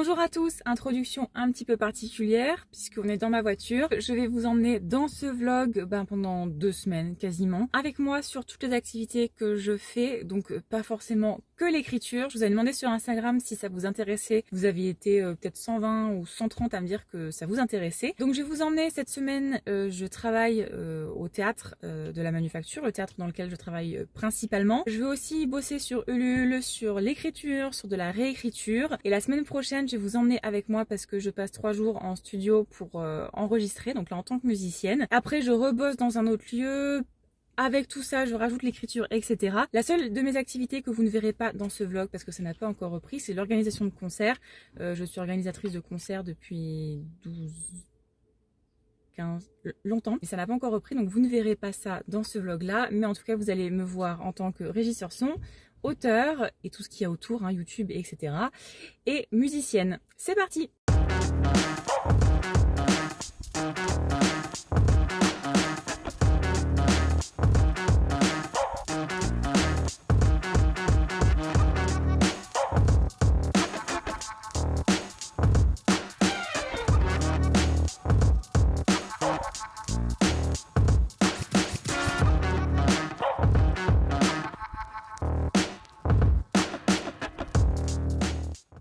Bonjour à tous, introduction un petit peu particulière puisqu'on est dans ma voiture. Je vais vous emmener dans ce vlog pendant 2 semaines quasiment avec moi sur toutes les activités que je fais, donc pas forcément que l'écriture. Je vous avais demandé sur Instagram si ça vous intéressait. Vous aviez été peut-être 120 ou 130 à me dire que ça vous intéressait. Donc je vais vous emmener cette semaine, je travaille au théâtre de la Manufacture, le théâtre dans lequel je travaille principalement. Je vais aussi bosser sur Ulule, sur l'écriture, sur de la réécriture. Et la semaine prochaine, je vais vous emmener avec moi parce que je passe 3 jours en studio pour enregistrer, donc là en tant que musicienne. Après, je rebosse dans un autre lieu. Avec tout ça, je rajoute l'écriture, etc. La seule de mes activités que vous ne verrez pas dans ce vlog, parce que ça n'a pas encore repris, c'est l'organisation de concerts. Je suis organisatrice de concerts depuis 15 longtemps, et ça n'a pas encore repris, donc vous ne verrez pas ça dans ce vlog-là. Mais en tout cas, vous allez me voir en tant que régisseur son, auteur, et tout ce qu'il y a autour, YouTube, etc. Et musicienne. C'est parti!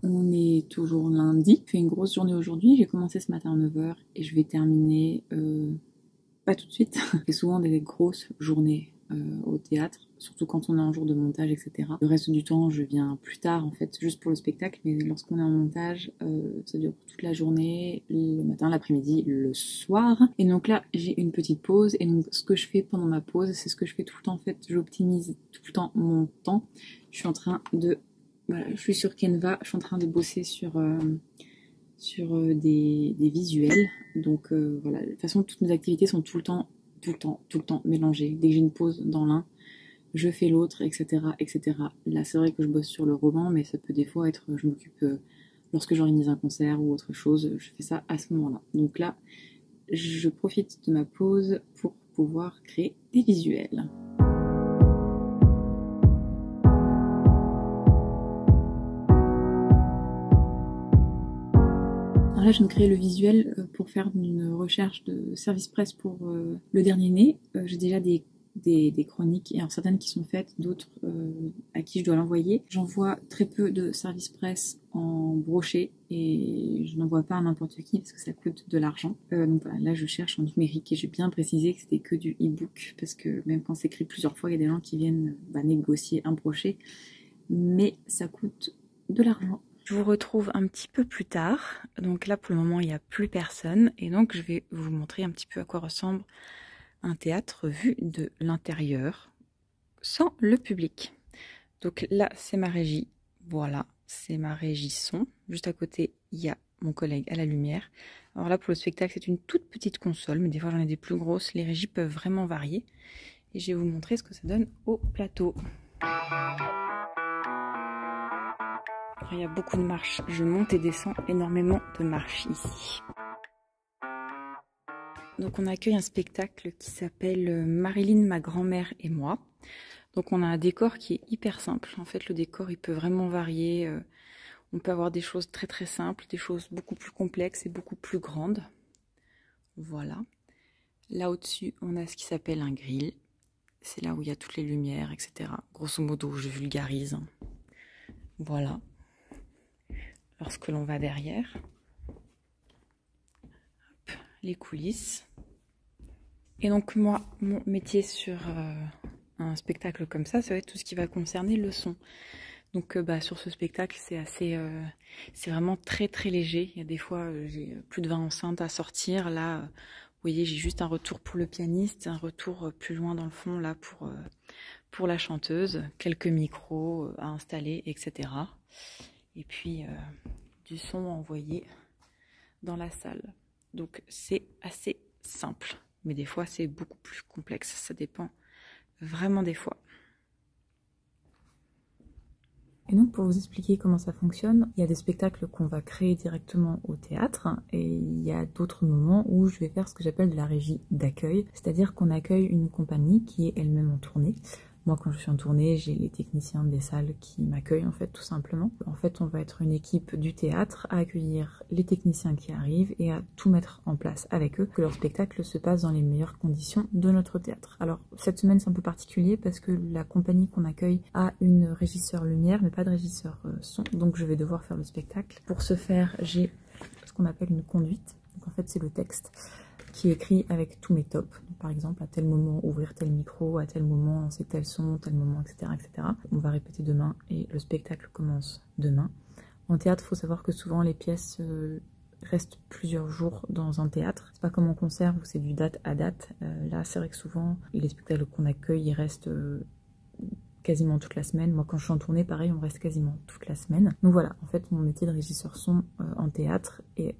On est toujours lundi, je fais une grosse journée aujourd'hui, j'ai commencé ce matin à 9 h et je vais terminer pas tout de suite. C'est souvent des grosses journées au théâtre, surtout quand on est en jour de montage, etc. Le reste du temps, je viens plus tard en fait, juste pour le spectacle, mais lorsqu'on est en montage, ça dure toute la journée, le matin, l'après-midi, le soir. Et donc là, j'ai une petite pause, et donc ce que je fais pendant ma pause, c'est ce que je fais tout le temps en fait, j'optimise tout le temps mon temps. Je suis en train de... Voilà, je suis sur Canva, je suis en train de bosser sur des visuels. Donc voilà, de toute façon, toutes mes activités sont tout le temps mélangées. Dès que j'ai une pause dans l'un, je fais l'autre, etc., etc. Là, c'est vrai que je bosse sur le roman, mais ça peut des fois être, je m'occupe lorsque j'organise un concert ou autre chose, je fais ça à ce moment-là. Donc là, je profite de ma pause pour pouvoir créer des visuels. Là, je viens de créer le visuel pour faire une recherche de service presse pour le dernier né. J'ai déjà des chroniques, et alors certaines qui sont faites, d'autres à qui je dois l'envoyer. J'envoie très peu de service presse en broché, et je n'envoie pas à n'importe qui parce que ça coûte de l'argent. Donc voilà, là je cherche en numérique, et j'ai bien précisé que c'était que du e-book parce que même quand c'est écrit plusieurs fois, il y a des gens qui viennent négocier un broché, mais ça coûte de l'argent. Je vous retrouve un petit peu plus tard, donc là pour le moment il n'y a plus personne, et donc je vais vous montrer un petit peu à quoi ressemble un théâtre vu de l'intérieur, sans le public. Donc là c'est ma régie, voilà, c'est ma régie son, juste à côté il y a mon collègue à la lumière. Alors là pour le spectacle c'est une toute petite console, mais des fois j'en ai des plus grosses, les régies peuvent vraiment varier, et je vais vous montrer ce que ça donne au plateau. Il y a beaucoup de marches, je monte et descends énormément de marches ici. Donc on accueille un spectacle qui s'appelle Marilyn, ma grand-mère et moi. Donc on a un décor qui est hyper simple. En fait le décor il peut vraiment varier. On peut avoir des choses très très simples, des choses beaucoup plus complexes et beaucoup plus grandes. Voilà. Là au-dessus on a ce qui s'appelle un grill. C'est là où il y a toutes les lumières, etc. Grosso modo je vulgarise. Voilà. Lorsque l'on va derrière, hop, les coulisses. Et donc moi, mon métier sur un spectacle comme ça va être tout ce qui va concerner le son. Donc sur ce spectacle, c'est assez, c'est vraiment très très léger. Il y a des fois, j'ai plus de 20 enceintes à sortir. Là, vous voyez, j'ai juste un retour pour le pianiste, un retour plus loin dans le fond là pour la chanteuse, quelques micros à installer, etc. Et puis du son envoyé dans la salle. Donc c'est assez simple, mais des fois c'est beaucoup plus complexe, ça dépend vraiment des fois. Et donc pour vous expliquer comment ça fonctionne, il y a des spectacles qu'on va créer directement au théâtre, et il y a d'autres moments où je vais faire ce que j'appelle de la régie d'accueil, c'est-à-dire qu'on accueille une compagnie qui est elle-même en tournée. Moi, quand je suis en tournée, j'ai les techniciens des salles qui m'accueillent, en fait, tout simplement. En fait, on va être une équipe du théâtre à accueillir les techniciens qui arrivent et à tout mettre en place avec eux, que leur spectacle se passe dans les meilleures conditions de notre théâtre. Alors, cette semaine, c'est un peu particulier parce que la compagnie qu'on accueille a une régisseur lumière, mais pas de régisseur son, donc je vais devoir faire le spectacle. Pour ce faire, j'ai ce qu'on appelle une conduite. Donc, en fait, c'est le texte qui est écrit avec tous mes tops. Donc, par exemple, à tel moment, ouvrir tel micro, à tel moment, lancer tel son, tel moment, etc., etc. On va répéter demain et le spectacle commence demain. En théâtre, il faut savoir que souvent les pièces restent plusieurs jours dans un théâtre. C'est pas comme en concert où c'est du date à date. Là, c'est vrai que souvent, les spectacles qu'on accueille, ils restent quasiment toute la semaine. Moi, quand je suis en tournée, pareil, on reste quasiment toute la semaine. Donc voilà, en fait, mon métier de régisseur son en théâtre est...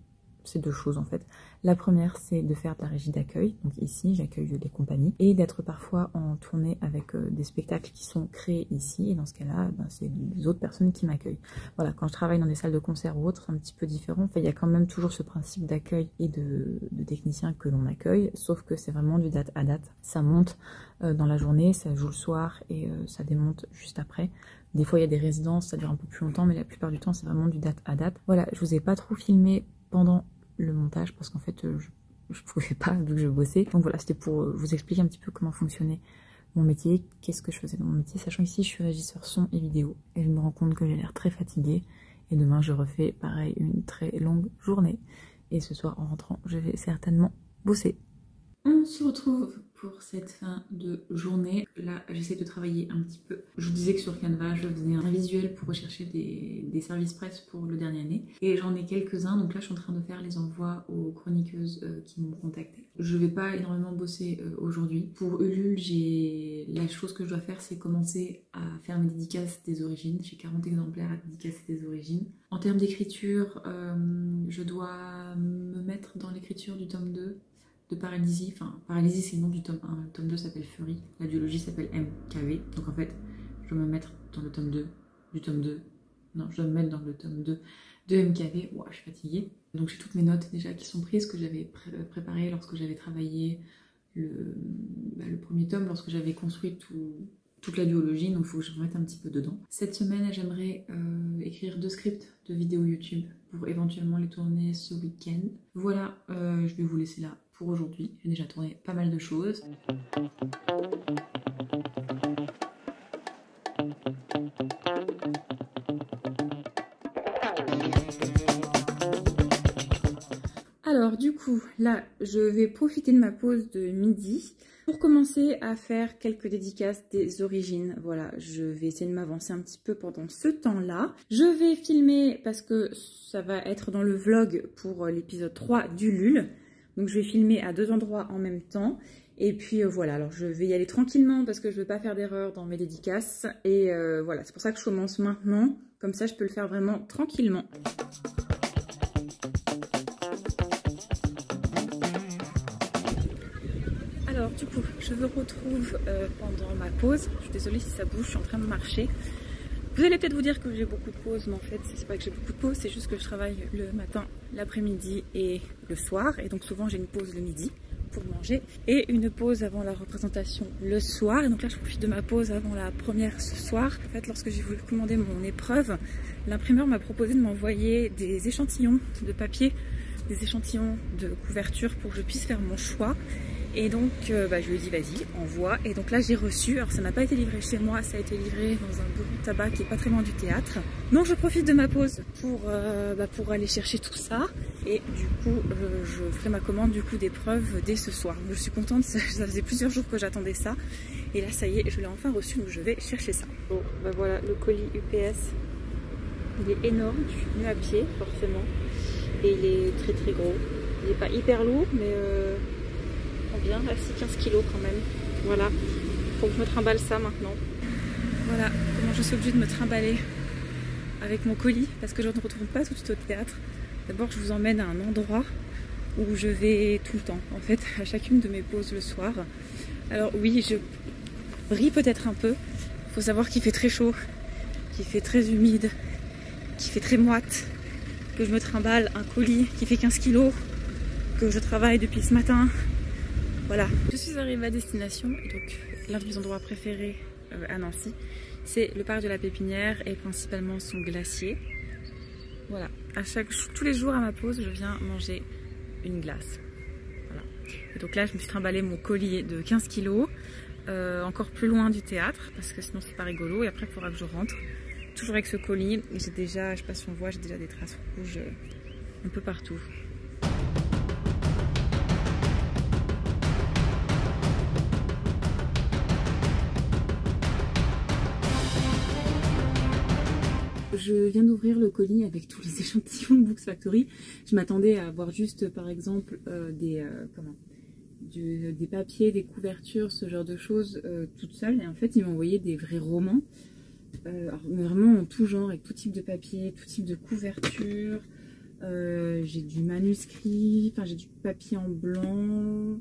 C'est deux choses en fait. La première, c'est de faire de la régie d'accueil. Donc ici, j'accueille les compagnies. Et d'être parfois en tournée avec des spectacles qui sont créés ici. Et dans ce cas-là, ben, c'est les autres personnes qui m'accueillent. Voilà, quand je travaille dans des salles de concert ou autres, c'est un petit peu différent. Enfin, il y a quand même toujours ce principe d'accueil et de techniciens que l'on accueille. Sauf que c'est vraiment du date à date. Ça monte dans la journée, ça joue le soir et ça démonte juste après. Des fois, il y a des résidences, ça dure un peu plus longtemps. Mais la plupart du temps, c'est vraiment du date à date. Voilà, je vous ai pas trop filmé pendant le montage parce qu'en fait je pouvais pas vu que je bossais. Donc voilà, c'était pour vous expliquer un petit peu comment fonctionnait mon métier, qu'est-ce que je faisais dans mon métier, sachant ici je suis régisseur son et vidéo et je me rends compte que j'ai l'air très fatiguée et demain je refais pareil une très longue journée et ce soir en rentrant je vais certainement bosser. On se retrouve pour cette fin de journée. Là, j'essaie de travailler un petit peu. Je vous disais que sur Canva, je faisais un visuel pour rechercher des services presse pour le dernier année. Et j'en ai quelques-uns. Donc là, je suis en train de faire les envois aux chroniqueuses qui m'ont contacté. Je vais pas énormément bosser aujourd'hui. Pour Ulule, la chose que je dois faire, c'est commencer à faire mes dédicaces des origines. J'ai 40 exemplaires à dédicacer des origines. En termes d'écriture, je dois me mettre dans l'écriture du tome 2. De Paralysie, enfin Paralysie c'est le nom du tome 1, le tome 2 s'appelle Fury, la duologie s'appelle MKV, donc en fait je dois me mettre dans le tome 2 du tome 2, non je dois me mettre dans le tome 2 de MKV, ouah je suis fatiguée. Donc j'ai toutes mes notes déjà qui sont prises, que j'avais préparées lorsque j'avais travaillé le premier tome, lorsque j'avais construit toute la duologie, donc il faut que je me mette un petit peu dedans. Cette semaine j'aimerais écrire 2 scripts de vidéos YouTube pour éventuellement les tourner ce week-end. Voilà, je vais vous laisser là pour aujourd'hui. J'ai déjà tourné pas mal de choses. Alors du coup, là, je vais profiter de ma pause de midi pour commencer à faire quelques dédicaces des origines. Voilà, je vais essayer de m'avancer un petit peu pendant ce temps-là. Je vais filmer parce que ça va être dans le vlog pour l'épisode 3 d'Ulule. Donc je vais filmer à 2 endroits en même temps. Et puis voilà, alors je vais y aller tranquillement parce que je ne veux pas faire d'erreur dans mes dédicaces. Et voilà, c'est pour ça que je commence maintenant. Comme ça, je peux le faire vraiment tranquillement. Alors du coup, je me retrouve pendant ma pause. Je suis désolée si ça bouge, je suis en train de marcher. Vous allez peut-être vous dire que j'ai beaucoup de pauses, mais en fait c'est pas que j'ai beaucoup de pauses, c'est juste que je travaille le matin, l'après-midi et le soir. Et donc souvent j'ai une pause le midi pour manger et une pause avant la représentation le soir. Et donc là je profite de ma pause avant la première ce soir. En fait lorsque j'ai voulu commander mon épreuve, l'imprimeur m'a proposé de m'envoyer des échantillons de papier, des échantillons de couverture pour que je puisse faire mon choix. Et donc je lui ai dit vas-y, envoie. Et donc là j'ai reçu, alors ça n'a pas été livré chez moi, ça a été livré dans un bureau de tabac qui est pas très loin du théâtre. Donc je profite de ma pause pour aller chercher tout ça. Et du coup je ferai ma commande d'épreuve dès ce soir. Donc, je suis contente, ça faisait plusieurs jours que j'attendais ça. Et là ça y est, je l'ai enfin reçu, donc je vais chercher ça. Bon voilà, le colis UPS, il est énorme, je suis venue à pied forcément. Et il est très très gros. Il n'est pas hyper lourd, mais bien, là c'est 15 kilos quand même. Voilà, faut que je me trimballe ça maintenant. Voilà comment je suis obligée de me trimballer avec mon colis parce que je ne retourne pas tout de suite au théâtre. D'abord je vous emmène à un endroit où je vais tout le temps en fait, à chacune de mes pauses le soir. Alors oui, je brille peut-être un peu. Il faut savoir qu'il fait très chaud, qu'il fait très humide, qu'il fait très moite, que je me trimballe un colis qui fait 15 kilos, que je travaille depuis ce matin. Voilà, je suis arrivée à destination, donc l'un de mes endroits préférés à Nancy. C'est le parc de la Pépinière et principalement son glacier. Voilà, tous les jours à ma pause, je viens manger une glace. Voilà. Et donc là, je me suis trimballé mon colis de 15 kg, encore plus loin du théâtre, parce que sinon c'est pas rigolo. Et après, il faudra que je rentre. Toujours avec ce colis. J'ai déjà, je sais pas si on voit, j'ai déjà des traces rouges un peu partout. Je viens d'ouvrir le colis avec tous les échantillons de Books Factory. Je m'attendais à avoir juste, par exemple, des papiers, des couvertures, ce genre de choses toute seule. Et en fait, ils m'ont envoyé des vrais romans. Mais vraiment en tout genre, avec tout type de papier, tout type de couverture. J'ai du manuscrit, enfin j'ai du papier en blanc.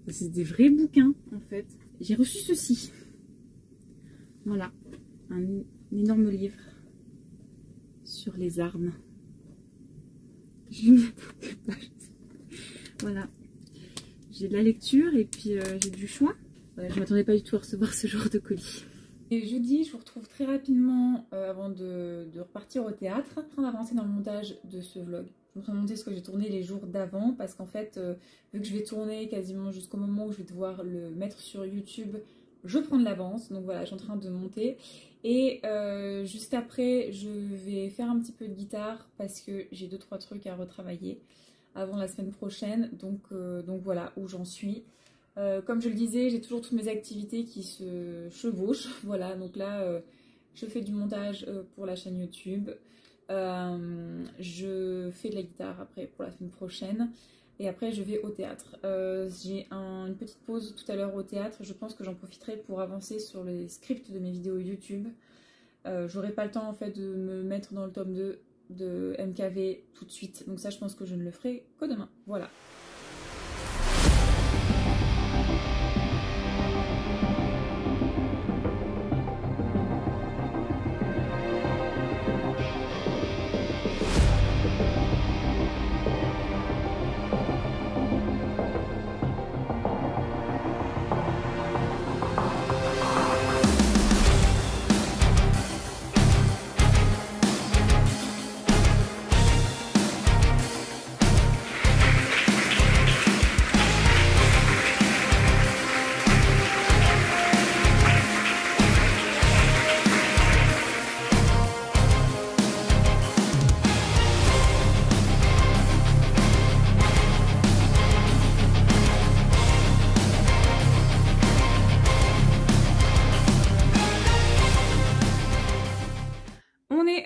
C'est des vrais bouquins en fait. J'ai reçu ceci. Voilà, un énorme livre sur les armes. Je m'y attendais pas. Voilà, j'ai de la lecture et puis j'ai du choix. Voilà, je m'attendais pas du tout à recevoir ce genre de colis. Et jeudi, je vous retrouve très rapidement avant de repartir au théâtre. Je suis en train d'avancer dans le montage de ce vlog. Je suis en train de monter ce que j'ai tourné les jours d'avant parce qu'en fait, vu que je vais tourner quasiment jusqu'au moment où je vais devoir le mettre sur YouTube, je prends de l'avance. Donc voilà, je suis en train de monter. Et juste après, je vais faire un petit peu de guitare parce que j'ai 2-3 trucs à retravailler avant la semaine prochaine. Donc voilà où j'en suis. Comme je le disais, j'ai toujours toutes mes activités qui se chevauchent. Voilà, donc là, je fais du montage pour la chaîne YouTube. Je fais de la guitare après pour la semaine prochaine. Et après, je vais au théâtre. J'ai une petite pause tout à l'heure au théâtre. Je pense que j'en profiterai pour avancer sur les scripts de mes vidéos YouTube. J'aurai pas le temps en fait de me mettre dans le tome 2 de MKV tout de suite. Donc ça, je pense que je ne le ferai que demain. Voilà.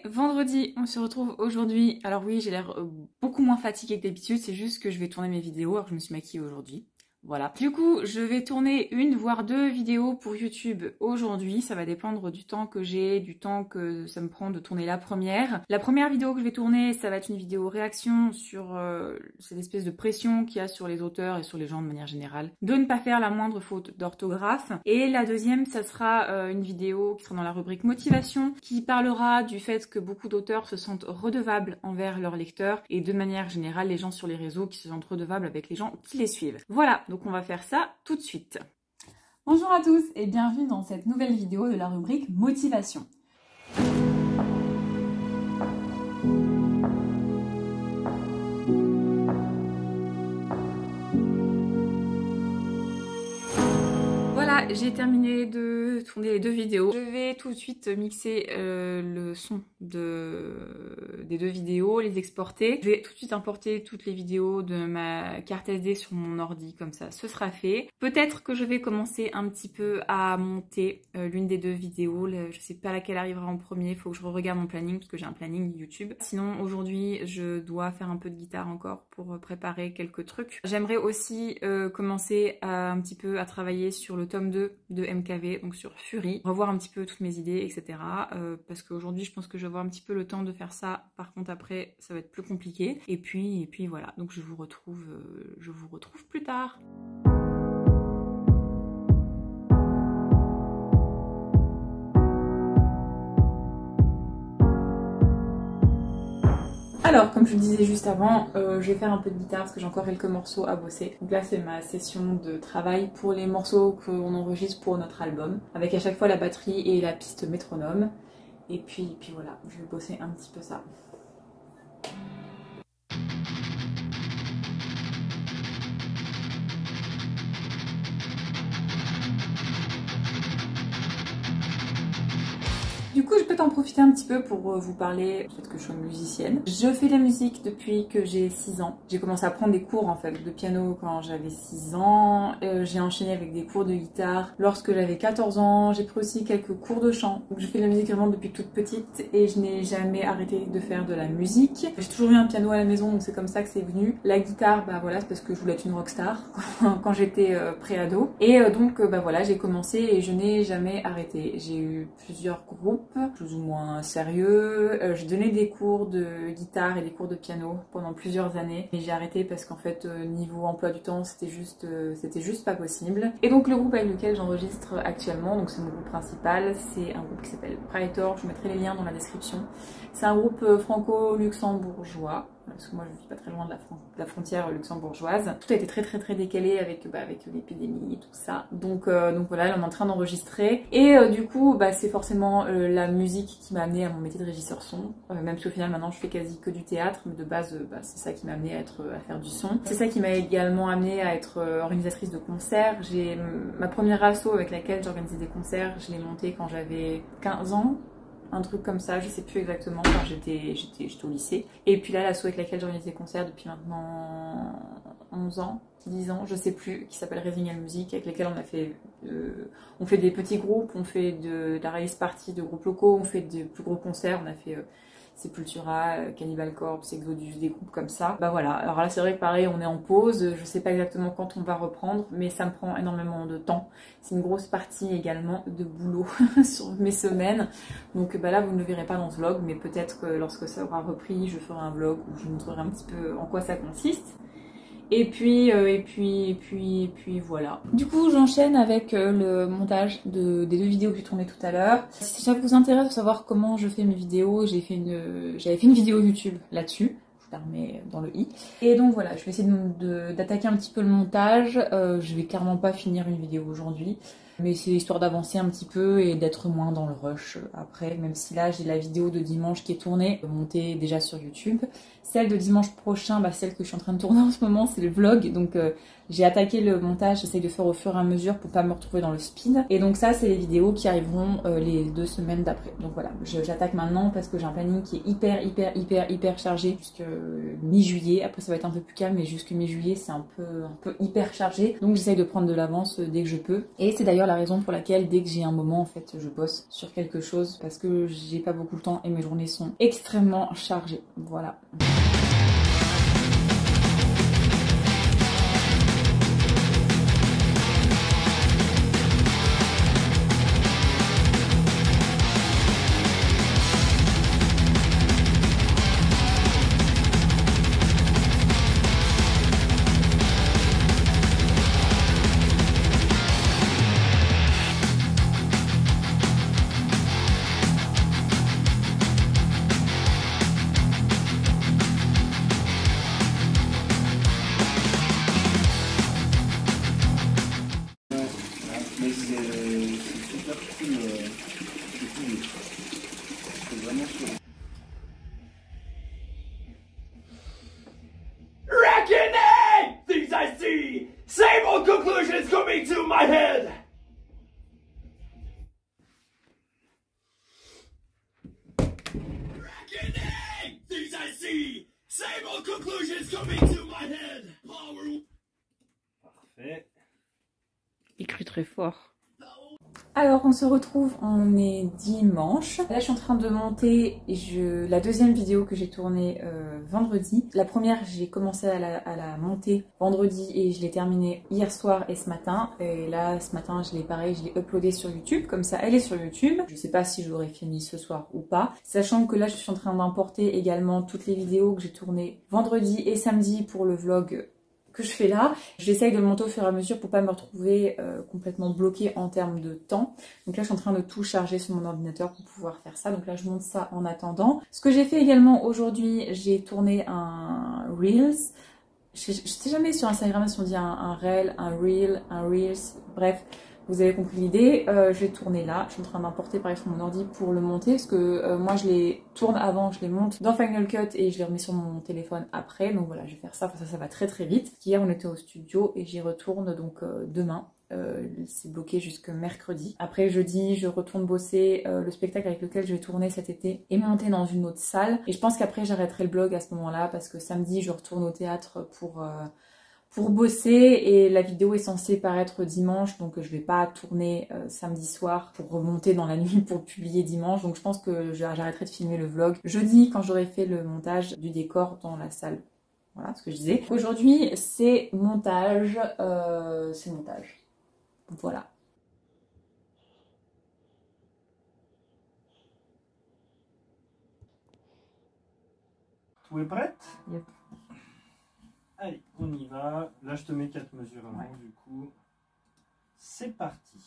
Vendredi, on se retrouve aujourd'hui. Alors oui, j'ai l'air beaucoup moins fatiguée que d'habitude, c'est juste que je vais tourner mes vidéos alors que je me suis maquillée aujourd'hui. Voilà. Du coup, je vais tourner 1 voire 2 vidéos pour YouTube aujourd'hui. Ça va dépendre du temps que j'ai, du temps que ça me prend de tourner la première. La première vidéo que je vais tourner, ça va être une vidéo réaction sur cette espèce de pression qu'il y a sur les auteurs et sur les gens de manière générale, de ne pas faire la moindre faute d'orthographe. Et la deuxième, ça sera une vidéo qui sera dans la rubrique motivation, qui parlera du fait que beaucoup d'auteurs se sentent redevables envers leurs lecteurs et de manière générale, les gens sur les réseaux qui se sentent redevables avec les gens qui les suivent. Voilà. Donc on va faire ça tout de suite. Bonjour à tous et bienvenue dans cette nouvelle vidéo de la rubrique motivation. Voilà, j'ai terminé de tourner les 2 vidéos. Je vais tout de suite mixer le son des 2 vidéos, les exporter. Je vais tout de suite importer toutes les vidéos de ma carte SD sur mon ordi, comme ça ce sera fait. Peut-être que je vais commencer un petit peu à monter l'une des 2 vidéos. Je sais pas laquelle arrivera en premier, il faut que je regarde mon planning parce que j'ai un planning YouTube. Sinon aujourd'hui je dois faire un peu de guitare encore pour préparer quelques trucs. J'aimerais aussi commencer un petit peu à travailler sur le tome 2 de MKV, donc sur Fury, revoir un petit peu toutes mes idées, etc. Parce qu'aujourd'hui je pense que je vais avoir un petit peu le temps de faire ça, par contre après ça va être plus compliqué. Et puis voilà, donc je vous retrouve plus tard. Alors, comme je le disais juste avant, je vais faire un peu de guitare parce que j'ai encore quelques morceaux à bosser. Donc là, c'est ma session de travail pour les morceaux qu'on enregistre pour notre album, avec à chaque fois la batterie et la piste métronome. Et puis voilà, je vais bosser un petit peu ça. Du coup, je peux t'en profiter un petit peu pour vous parler du fait que je sois musicienne. Je fais de la musique depuis que j'ai 6 ans. J'ai commencé à prendre des cours en fait de piano quand j'avais 6 ans. J'ai enchaîné avec des cours de guitare lorsque j'avais 14 ans. J'ai pris aussi quelques cours de chant. Donc je fais de la musique vraiment depuis toute petite et je n'ai jamais arrêté de faire de la musique. J'ai toujours eu un piano à la maison, donc c'est comme ça que c'est venu. La guitare, bah voilà, c'est parce que je voulais être une rockstar quand j'étais pré-ado. Et donc bah voilà, j'ai commencé et je n'ai jamais arrêté. J'ai eu plusieurs groupes plus ou moins sérieux. J'ai donné des cours de guitare et des cours de piano pendant plusieurs années, mais j'ai arrêté parce qu'en fait niveau emploi du temps c'était juste pas possible. Et donc le groupe avec lequel j'enregistre actuellement, donc c'est mon groupe principal, c'est un groupe qui s'appelle Praetor, je vous mettrai les liens dans la description. C'est un groupe franco-luxembourgeois, parce que moi je vis pas très loin de la frontière luxembourgeoise. Tout a été très décalé avec l'épidémie et tout ça. Donc voilà, là, on est en train d'enregistrer. Et du coup, c'est forcément la musique qui m'a amené à mon métier de régisseur son. Même si au final maintenant je fais quasi que du théâtre, mais de base c'est ça qui m'a amené à faire du son. C'est ça qui m'a également amené à être organisatrice de concerts. J'ai ma première asso avec laquelle j'organisais des concerts, je l'ai montée quand j'avais 15 ans. Un truc comme ça, je sais plus exactement, quand j'étais au lycée. Et puis là, l'asso avec laquelle j'organise des concerts depuis maintenant 11 ans, 10 ans, je sais plus, qui s'appelle Raising Music, avec lesquels on fait des petits groupes, on fait de la release party de groupes locaux, on fait des plus gros concerts, on a fait Sepultura, Cannibal Corpse, Exodus, des groupes comme ça. Bah voilà, alors là c'est vrai que pareil, on est en pause, je sais pas exactement quand on va reprendre, mais ça me prend énormément de temps. C'est une grosse partie également de boulot sur mes semaines. Donc bah là vous ne le verrez pas dans ce vlog, mais peut-être que lorsque ça aura repris, je ferai un vlog où je vous montrerai un petit peu en quoi ça consiste. Et puis voilà. Du coup, j'enchaîne avec le montage des 2 vidéos que j'ai tournées tout à l'heure. Si ça vous intéresse de savoir comment je fais mes vidéos, j'avais fait une vidéo YouTube là-dessus. Je vous la remets dans le i. Et donc voilà, je vais essayer d'attaquer un petit peu le montage. Je vais clairement pas finir une vidéo aujourd'hui. Mais c'est histoire d'avancer un petit peu et d'être moins dans le rush après, même si là j'ai la vidéo de dimanche qui est tournée, montée déjà sur YouTube. Celle de dimanche prochain, celle que je suis en train de tourner en ce moment, c'est le vlog. Donc j'ai attaqué le montage, j'essaye de faire au fur et à mesure pour pas me retrouver dans le speed. Et donc ça, c'est les vidéos qui arriveront les 2 semaines d'après. Donc voilà, j'attaque maintenant parce que j'ai un planning qui est hyper chargé jusque mi-juillet. Après ça va être un peu plus calme, mais jusque mi-juillet c'est un peu hyper chargé. Donc j'essaye de prendre de l'avance dès que je peux. Et c'est d'ailleurs la raison pour laquelle dès que j'ai un moment en fait je bosse sur quelque chose parce que j'ai pas beaucoup de temps et mes journées sont extrêmement chargées. Voilà. Reckoning! Things I see! Same old conclusions coming to my head! Reckoning! Things I see! Same old conclusions coming to my head! Power... Parfait. Écrit très fort. Alors on se retrouve, on est dimanche. Là je suis en train de monter la 2e vidéo que j'ai tournée vendredi. La première j'ai commencé à la monter vendredi et je l'ai terminée hier soir et ce matin. Et là ce matin je l'ai uploadée sur YouTube, comme ça elle est sur YouTube. Je sais pas si j'aurai fini ce soir ou pas. Sachant que là je suis en train d'importer également toutes les vidéos que j'ai tournées vendredi et samedi pour le vlog que je fais là. J'essaye de le monter au fur et à mesure pour pas me retrouver complètement bloquée en termes de temps. Donc là je suis en train de tout charger sur mon ordinateur pour pouvoir faire ça. Donc là je monte ça en attendant. Ce que j'ai fait également aujourd'hui, j'ai tourné un Reels. Je sais jamais sur Instagram si on dit un Reel, un Reel, un Reels, bref. Vous avez compris l'idée, je l'ai tourné là, je suis en train d'importer pareil sur mon ordi pour le monter parce que moi je les tourne avant, je les monte dans Final Cut et je les remets sur mon téléphone après, donc voilà je vais faire ça, ça va très très vite. Hier on était au studio et j'y retourne donc demain, c'est bloqué jusque mercredi. Après jeudi je retourne bosser, le spectacle avec lequel je vais tourner cet été est monté dans une autre salle et je pense qu'après j'arrêterai le blog à ce moment-là parce que samedi je retourne au théâtre pour bosser et la vidéo est censée paraître dimanche donc je vais pas tourner samedi soir pour remonter dans la nuit pour publier dimanche, donc je pense que j'arrêterai de filmer le vlog jeudi quand j'aurai fait le montage du décor dans la salle. Voilà ce que je disais. Aujourd'hui c'est montage, voilà. Tout est prête? Yep. Allez, on y va. Là, je te mets 4 mesures avant, du coup. C'est parti.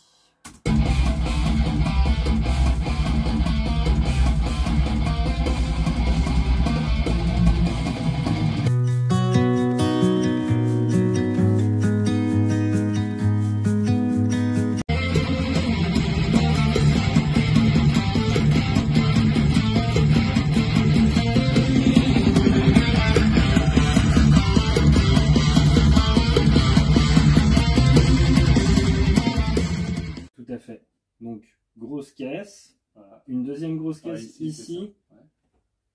Donc, grosse caisse, voilà. Une deuxième grosse caisse ici,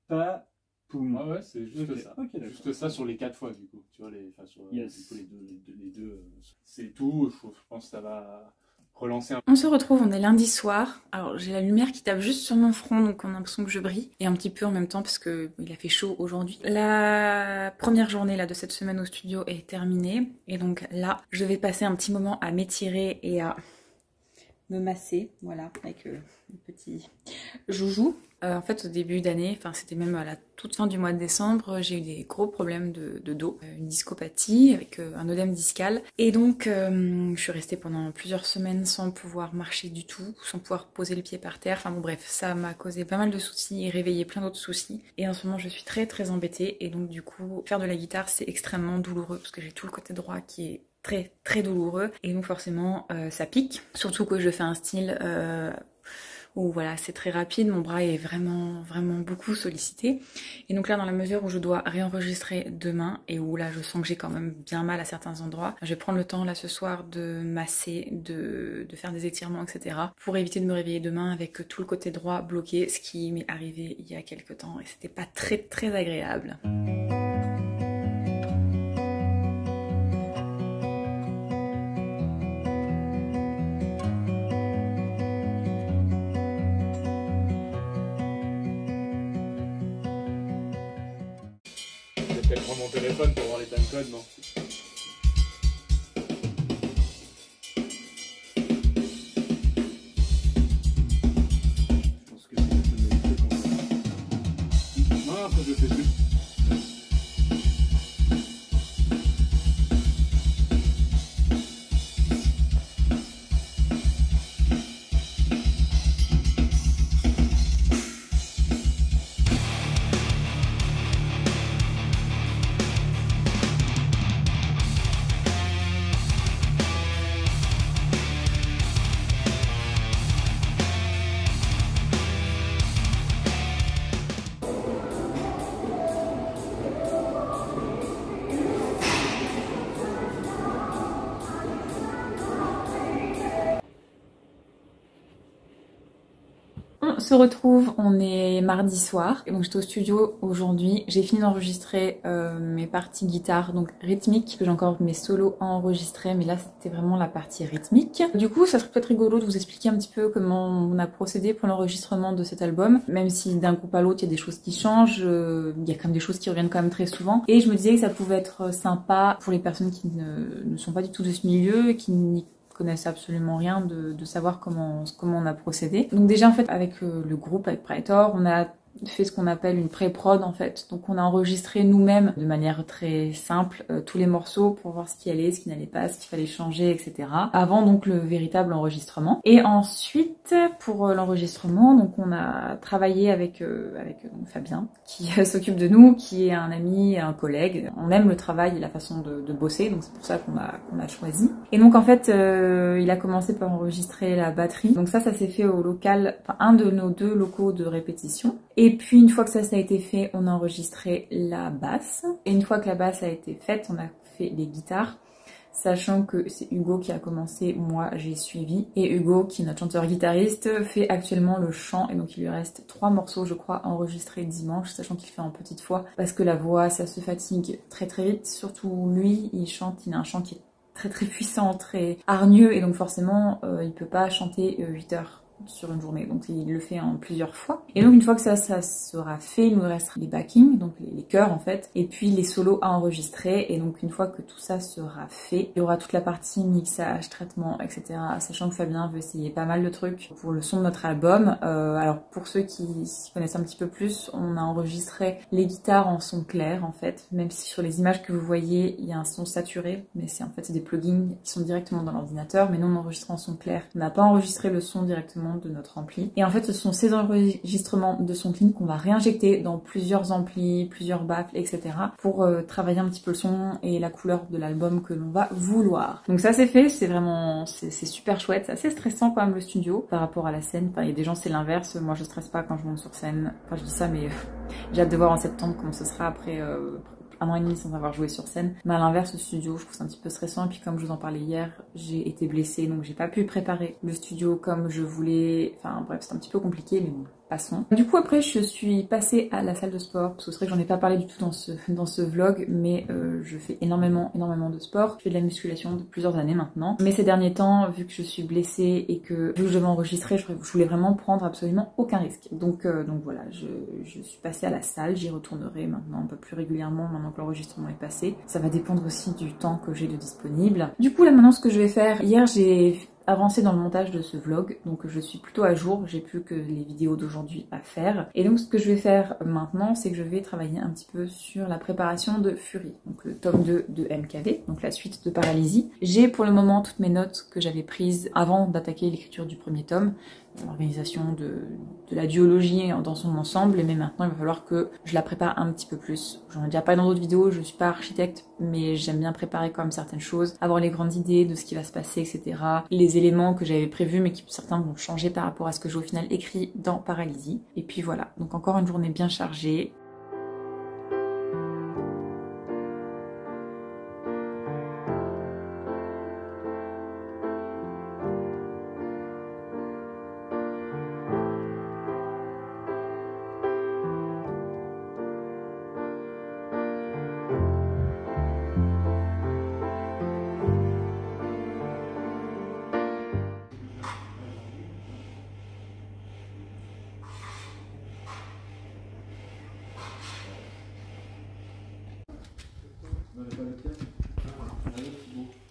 pas poum. Ah ouais, c'est juste ça. Okay, juste ça sur les 4 fois, du coup. Tu vois, sur yes. du coup, les deux c'est tout. Je pense que ça va relancer un peu. On se retrouve, on est lundi soir. Alors, j'ai la lumière qui tape juste sur mon front, donc on a l'impression que je brille. Et un petit peu en même temps, parce que il a fait chaud aujourd'hui. La première journée là de cette semaine au studio est terminée. Et donc là, je vais passer un petit moment à m'étirer et à me masser, voilà, avec le petit joujou. En fait, au début d'année, enfin c'était même à la toute fin du mois de décembre, j'ai eu des gros problèmes de dos, une discopathie avec un œdème discal. Et donc, je suis restée pendant plusieurs semaines sans pouvoir marcher du tout, sans pouvoir poser le pied par terre. Enfin bon bref, ça m'a causé pas mal de soucis et réveillé plein d'autres soucis. Et en ce moment, je suis très très embêtée. Et donc du coup, faire de la guitare, c'est extrêmement douloureux parce que j'ai tout le côté droit qui est très très douloureux et donc forcément ça pique, surtout que je fais un style où voilà c'est très rapide, mon bras est vraiment beaucoup sollicité et donc là dans la mesure où je dois réenregistrer demain et où là je sens que j'ai quand même bien mal à certains endroits, je vais prendre le temps là ce soir de masser, de faire des étirements etc. pour éviter de me réveiller demain avec tout le côté droit bloqué, ce qui m'est arrivé il y a quelques temps et c'était pas très agréable. Je vais prendre mon téléphone pour voir les timecodes, non? Je pense que c'est non, après je fais plus. On se retrouve, on est mardi soir, et donc j'étais au studio aujourd'hui, j'ai fini d'enregistrer mes parties guitare, donc rythmique, j'ai encore mes solos à enregistrer, mais là c'était vraiment la partie rythmique. Du coup ça serait peut-être rigolo de vous expliquer un petit peu comment on a procédé pour l'enregistrement de cet album, même si d'un groupe à l'autre il y a des choses qui changent, il y a quand même des choses qui reviennent quand même très souvent, et je me disais que ça pouvait être sympa pour les personnes qui ne sont pas du tout de ce milieu, et qui n'y connaissent absolument rien de savoir comment on a procédé. Donc déjà en fait avec le groupe, avec Praetor, on a fait ce qu'on appelle une pré-prod en fait. Donc on a enregistré nous-mêmes de manière très simple tous les morceaux pour voir ce qui allait, ce qui n'allait pas, ce qu'il fallait changer, etc. Avant donc le véritable enregistrement. Et ensuite pour l'enregistrement, donc on a travaillé avec Fabien qui s'occupe de nous, qui est un ami, un collègue. On aime le travail et la façon de bosser, donc c'est pour ça qu'on a choisi. Et donc en fait il a commencé par enregistrer la batterie. Donc ça s'est fait au local, enfin un de nos 2 locaux de répétition. Et puis une fois que ça a été fait, on a enregistré la basse. Et une fois que la basse a été faite, on a fait les guitares. Sachant que c'est Hugo qui a commencé, moi j'ai suivi. Et Hugo, qui est notre chanteur-guitariste, fait actuellement le chant. Et donc il lui reste 3 morceaux, je crois, enregistrés dimanche, sachant qu'il fait en petite voix. Parce que la voix, ça se fatigue très très vite. Surtout lui, il a un chant qui est très très puissant, très hargneux. Et donc forcément, il peut pas chanter 8 heures sur une journée, donc il le fait en plusieurs fois. Et donc une fois que ça sera fait, il nous restera les backings, donc les chœurs en fait, et puis les solos à enregistrer. Et donc une fois que tout ça sera fait, il y aura toute la partie mixage, traitement, etc. Sachant que Fabien veut essayer pas mal de trucs pour le son de notre album. Alors pour ceux qui connaissent un petit peu plus, on a enregistré les guitares en son clair en fait, même si sur les images que vous voyez, il y a un son saturé, mais c'est des plugins qui sont directement dans l'ordinateur, mais nous on enregistre en son clair. On n'a pas enregistré le son directement de notre ampli. Et en fait, ce sont ces enregistrements de son clean qu'on va réinjecter dans plusieurs amplis, plusieurs baffles, etc. pour travailler un petit peu le son et la couleur de l'album que l'on va vouloir. Donc ça c'est fait, c'est vraiment, c'est super chouette. C'est assez stressant quand même le studio par rapport à la scène. Enfin, il y a des gens c'est l'inverse, moi je stresse pas quand je monte sur scène. Enfin je dis ça mais j'ai hâte de voir en septembre comment ce sera après 1 an et demi sans avoir joué sur scène. Mais à l'inverse, le studio, je trouve c'est un petit peu stressant. Et puis comme je vous en parlais hier, j'ai été blessée, donc j'ai pas pu préparer le studio comme je voulais. Enfin bref, c'est un petit peu compliqué, mais bon. Passons. Du coup après je suis passée à la salle de sport, parce que c'est vrai que j'en ai pas parlé du tout dans ce vlog, mais je fais énormément de sport. Je fais de la musculation depuis plusieurs années maintenant. Mais ces derniers temps, vu que je suis blessée et que vu que je devais enregistrer, je voulais vraiment prendre absolument aucun risque. Donc voilà, je suis passée à la salle, j'y retournerai maintenant un peu plus régulièrement maintenant que l'enregistrement est passé. Ça va dépendre aussi du temps que j'ai de disponible. Du coup là maintenant ce que je vais faire, hier j'ai avancé dans le montage de ce vlog, donc je suis plutôt à jour, j'ai plus que les vidéos d'aujourd'hui à faire. Et donc ce que je vais faire maintenant, c'est que je vais travailler un petit peu sur la préparation de Fury, donc le tome 2 de MKV, donc la suite de Paralysie. J'ai pour le moment toutes mes notes que j'avais prises avant d'attaquer l'écriture du premier tome, l'organisation de la duologie dans son ensemble, mais maintenant il va falloir que je la prépare un petit peu plus. J'en ai déjà parlé dans d'autres vidéos, je suis pas architecte, mais j'aime bien préparer quand même certaines choses, avoir les grandes idées de ce qui va se passer, etc. Les éléments que j'avais prévus, mais qui certains vont changer par rapport à ce que j'ai au final écrit dans Paralysie. Et puis voilà, donc encore une journée bien chargée.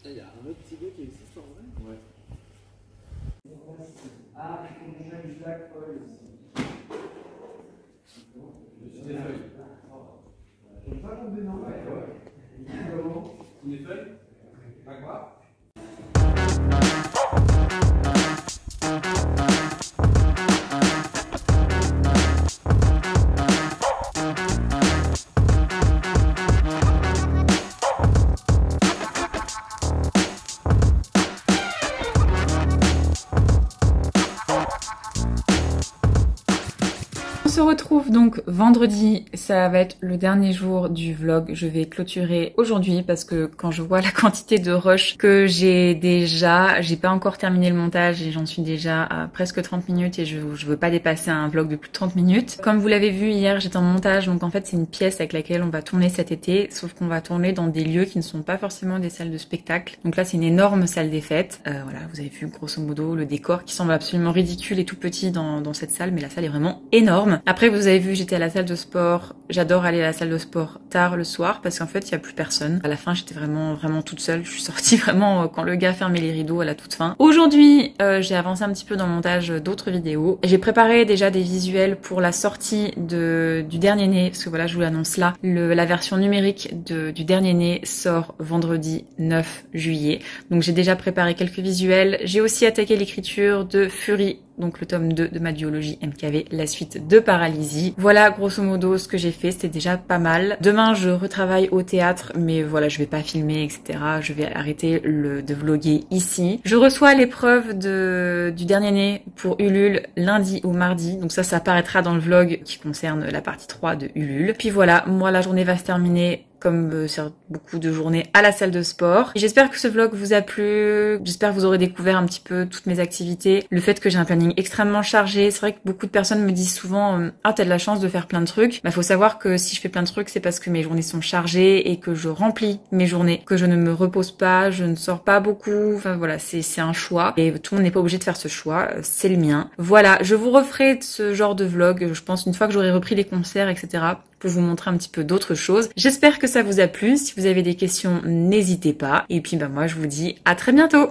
Il y a un autre Thibaut qui existe en vrai. Ouais. Ah, il faut que je mette du Black Paul aussi. Des feuilles. Je ne peux pas tomber dans des feuilles. Pas quoi. On se retrouve donc vendredi, ça va être le dernier jour du vlog. Je vais clôturer aujourd'hui parce que quand je vois la quantité de rush que j'ai pas encore terminé le montage et j'en suis déjà à presque 30 minutes et je veux pas dépasser un vlog de plus de 30 minutes. Comme vous l'avez vu hier, j'étais en montage, donc en fait c'est une pièce avec laquelle on va tourner cet été, sauf qu'on va tourner dans des lieux qui ne sont pas forcément des salles de spectacle. Donc là c'est une énorme salle des fêtes. Voilà, vous avez vu grosso modo le décor qui semble absolument ridicule et tout petit dans cette salle, mais la salle est vraiment énorme. Après vous avez vu, j'étais à la salle de sport. J'adore aller à la salle de sport tard le soir parce qu'en fait, il n'y a plus personne. À la fin, j'étais vraiment toute seule. Je suis sortie vraiment quand le gars fermait les rideaux à la toute fin. Aujourd'hui, j'ai avancé un petit peu dans le montage d'autres vidéos. J'ai préparé déjà des visuels pour la sortie du dernier né, parce que voilà, je vous l'annonce là. La version numérique du dernier né sort vendredi 9 juillet. Donc j'ai déjà préparé quelques visuels. J'ai aussi attaqué l'écriture de Fury, donc le tome 2 de ma duologie MKV, la suite de Paralysie. Voilà grosso modo ce que j'ai fait, c'était déjà pas mal. Demain je retravaille au théâtre, mais voilà, je vais pas filmer, etc. Je vais arrêter de vlogger ici. Je reçois l'épreuve du dernier né pour Ulule lundi ou mardi, donc ça apparaîtra dans le vlog qui concerne la partie 3 de Ulule. Puis voilà, moi la journée va se terminer comme beaucoup de journées à la salle de sport. J'espère que ce vlog vous a plu, j'espère que vous aurez découvert un petit peu toutes mes activités, le fait que j'ai un planning extrêmement chargé. C'est vrai que beaucoup de personnes me disent souvent ah t'as de la chance de faire plein de trucs. Bah faut savoir que si je fais plein de trucs c'est parce que mes journées sont chargées et que je remplis mes journées, que je ne me repose pas, je ne sors pas beaucoup, enfin voilà, c'est un choix et tout le monde n'est pas obligé de faire ce choix, c'est le mien. Voilà, je vous referai ce genre de vlog, je pense une fois que j'aurai repris les concerts, etc. pour vous montrer un petit peu d'autres choses. J'espère que ça vous a plu. Si vous avez des questions, n'hésitez pas. Et puis moi je vous dis à très bientôt.